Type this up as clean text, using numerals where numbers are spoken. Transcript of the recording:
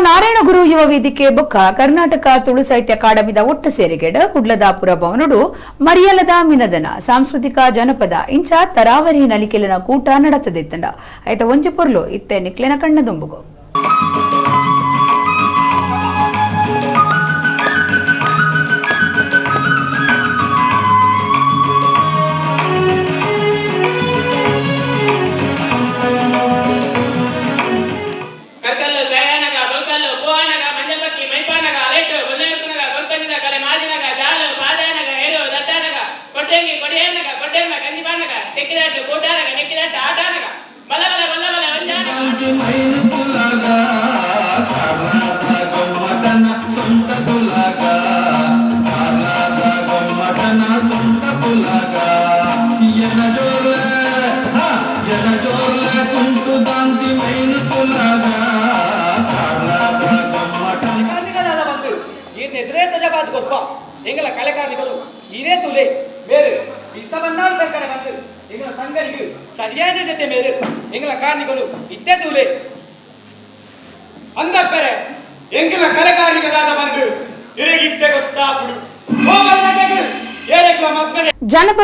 ನಾರಾಯಣಗುರು ಯುವ ವೇದಿಕೆ ಬೊಕ್ಕ ಕರ್ನಾಟಕ ತುಳು ಸಾಹಿತ್ಯ ಅಕಾಡೆಮಿದ ಒಟ್ಟು ಸೇರಿಗೆಡ್ ಕುಡ್ಲದಾಪುರ ಭವನಡು ಮರಿಯಲದ ಮಿನದನ ಸಾಂಸ್ಕೃತಿಕ ಜನಪದ ಇಂಚ ತರಾವರಿ ನಲಿಕೆಲಿನ ಕೂಟ ನಡತದಿತ್ತಂಡ ಐತ ಒಂಜಿ ಪೊರ್ಲು ಇತ್ತೆ ನಿಕ್ಲೆನ ಕಣ್ಣದುಂಬುಗು ಎಂಗಲ ಕಲೆಕಾರನಿಗಳು ಇರೇ ತುಲೆ ಬೇರೆ ವಿಸವನ್ನಾಲ್ ಕರ್ಕಡೆ ಬಂದು ಎಂಗಲ ತಂಗನಿಗೆ ಸರಿಯಾದ ಜೊತೆ ಮೇರೆ ಎಂಗಲ ಕಾರಣಿಗಳು ಇದ್ದೇ ತುಲೆ ಅಂದಪ್ಪರೆ ಎಂಗಲ ಕಲೆಕಾರನಿಗಳಾದ ಬಂದು ಇರಗಿದ್ದೆ ಗೊತ್ತಾಗ್ಬಿಡು ಜನಪದ